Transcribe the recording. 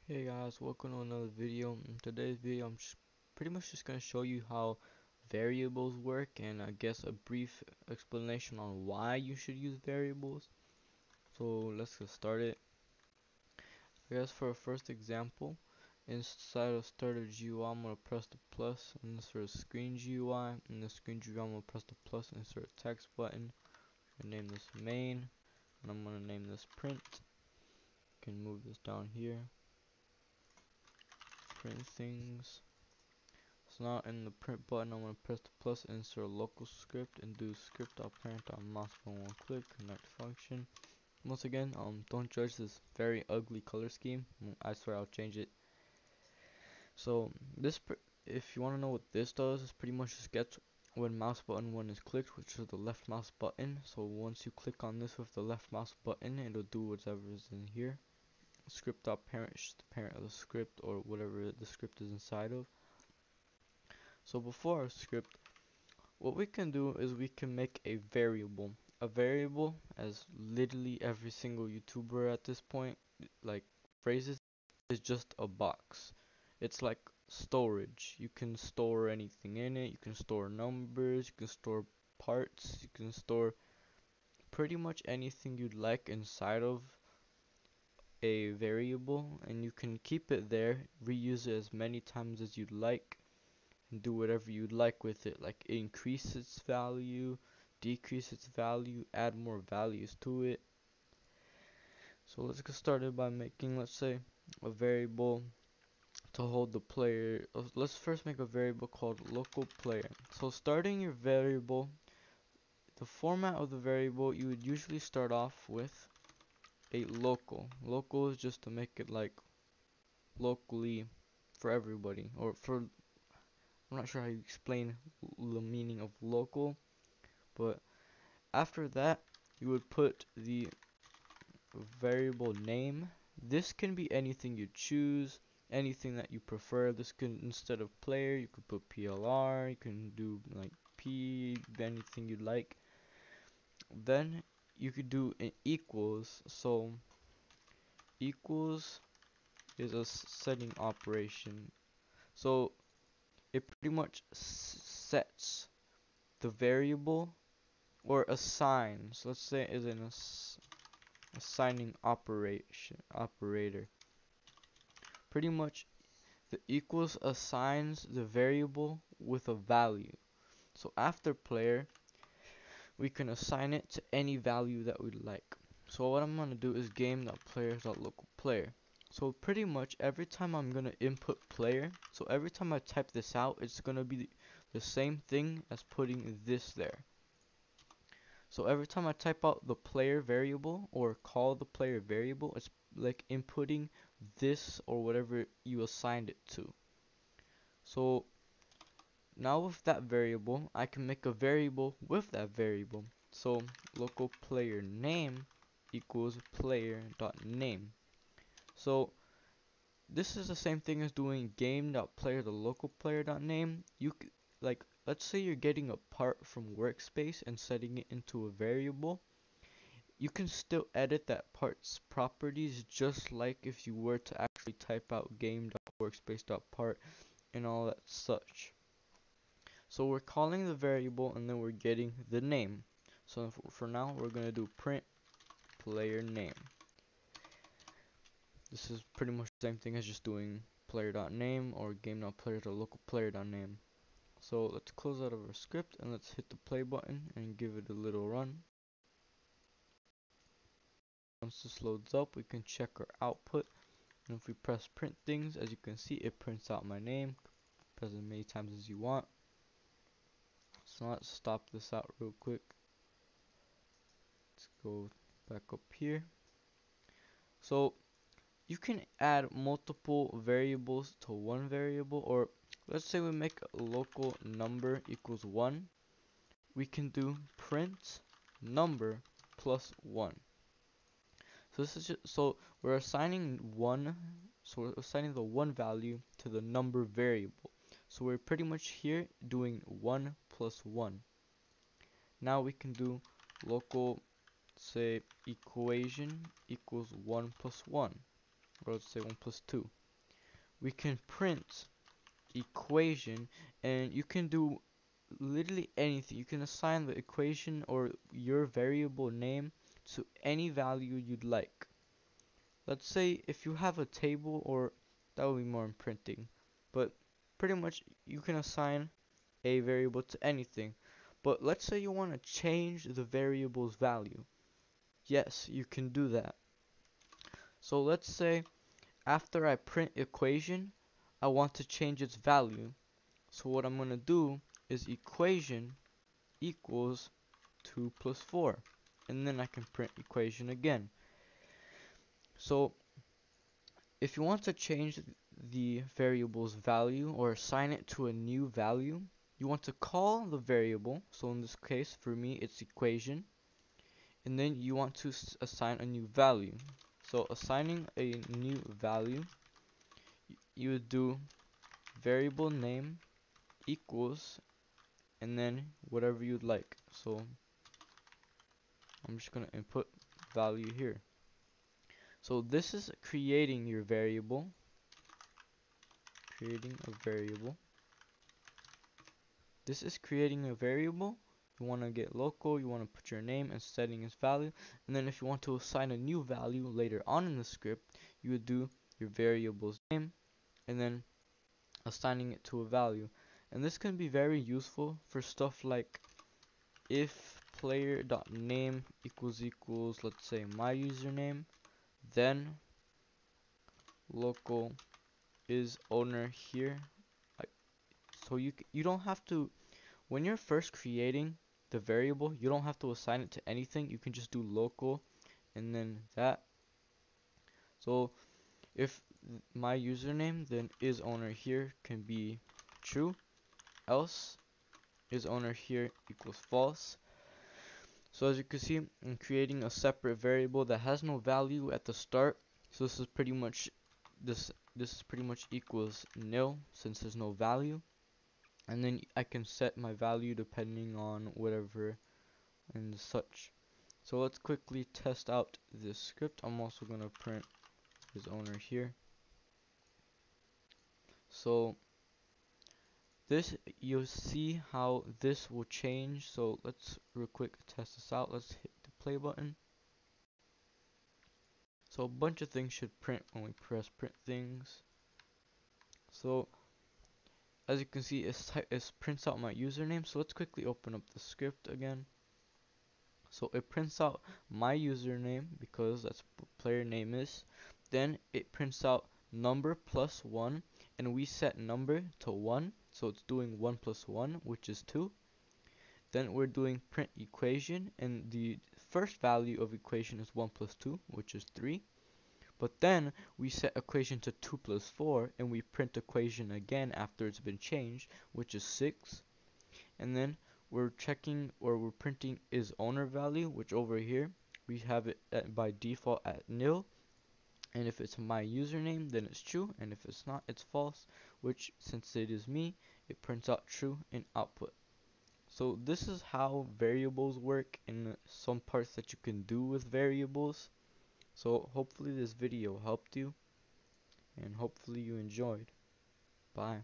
Hey guys, welcome to another video. In today's video, I'm pretty much just going to show you how variables work and I guess a brief explanation on why you should use variables. So let's get started. I guess for a first example, inside of starter GUI, I'm going to press the plus and insert a screen GUI. In the screen GUI, I'm going to press the plus and insert a text button. I'm going to name this main and I'm going to name this print. Can move this down here. Print things. So now in the print button, I'm going to press the plus, insert a local script, and do script.parent.mouse button one click, connect function. Once again, don't judge this very ugly color scheme. I swear I'll change it. So if you want to know what this does, it's pretty much just gets when mouse button 1 is clicked, which is the left mouse button. So once you click on this with the left mouse button, it'll do whatever is in here. Script.parent is the parent of the script or whatever the script is inside of. So before our script, what we can do is we can make a variable. A variable, as literally every single YouTuber at this point like phrases, is just a box. It's like storage. You can store anything in it. You can store numbers, you can store parts, you can store pretty much anything you'd like inside of a variable, and you can keep it there, reuse it as many times as you'd like, and do whatever you'd like with it, like increase its value, decrease its value, add more values to it. So let's get started by making, let's say, a variable to hold the player. Let's first make a variable called local player. So starting your variable, the format of the variable, you would usually start off with a local. Local is just to make it like locally for everybody, or for, I'm not sure how you explain the meaning of local, but after that, you would put the variable name. This can be anything you choose, anything that you prefer. This can, instead of player, you could put PLR, you can do like P, anything you'd like. Then you could do an equals. So equals is a setting operation. So it pretty much sets the variable or assigns. Let's say is an assigning operator. Pretty much the equals assigns the variable with a value. So after player, we can assign it to any value that we like. So what I'm gonna do is game.player.localPlayer. So pretty much every time I'm gonna input player, so every time I type this out, it's gonna be the same thing as putting this there. So every time I type out the player variable or call the player variable, it's like inputting this or whatever you assigned it to. So now with that variable, I can make a variable with that variable. So local player name equals player.name. So this is the same thing as doing game.player to local player.name. Like, let's say you're getting a part from workspace and setting it into a variable. You can still edit that part's properties just like if you were to actually type out game.workspace.part and all that such. So we're calling the variable and then we're getting the name. So for now we're going to do print player name. This is pretty much the same thing as just doing player.name or game.player.localPlayer.name. So let's close out of our script and let's hit the play button and give it a little run. Once this loads up, we can check our output, and if we press print things, as you can see, it prints out my name. Press as many times as you want. So let's stop this out real quick. Let's go back up here. So you can add multiple variables to one variable, or let's say we make a local number equals 1. We can do print number plus 1. So this is just, so we're assigning we're assigning the 1 value to the number variable. So we're pretty much here doing 1 plus 1. Now we can do local, say, equation equals 1 plus 1. or let's say 1 plus 2. We can print equation, and you can do literally anything. You can assign the equation or your variable name to any value you'd like. Let's say if you have a table, or that would be more in printing, but pretty much you can assign a variable to anything. But let's say you want to change the variable's value. Yes, you can do that. So let's say after I print equation, I want to change its value. So what I'm going to do is equation equals 2 plus 4. And then I can print equation again. So if you want to change the variable's value or assign it to a new value, you want to call the variable. So in this case, for me, it's equation. And then you want to assign a new value. So assigning a new value, you would do variable name equals, and then whatever you'd like. So I'm just gonna input value here. So this is creating your variable. Creating a variable. This is creating a variable. You want to get local, you want to put your name and setting its value. And then if you want to assign a new value later on in the script, you would do your variable's name and then assigning it to a value. And this can be very useful for stuff like if player.name equals let's say my username, then local is owner here. So you don't have to, when you're first creating the variable, you don't have to assign it to anything. You can just do local and then that. So if my username, then is owner here can be true, else is owner here equals false. So as you can see, I'm creating a separate variable that has no value at the start. So this is pretty much this is pretty much equals nil since there's no value. And then I can set my value depending on whatever and such. So let's quickly test out this script. I'm also going to print his owner here. So this, you'll see how this will change. So let's real quick test this out. Let's hit the play button. So a bunch of things should print when we press print things. So as you can see, it prints out my username. So let's quickly open up the script again. So it prints out my username because that's what player name is. Then it prints out number plus 1, and we set number to 1, so it's doing 1 plus 1, which is 2. Then we're doing print equation, and the first value of equation is 1 plus 2, which is 3. But then we set equation to 2 plus 4, and we print equation again after it's been changed, which is 6. And then we're checking, or we're printing is owner value, which over here we have it by default at nil. And if it's my username, then it's true, and if it's not, it's false, which since it is me, it prints out true in output. So this is how variables work and some parts that you can do with variables. So hopefully this video helped you, and hopefully you enjoyed. Bye.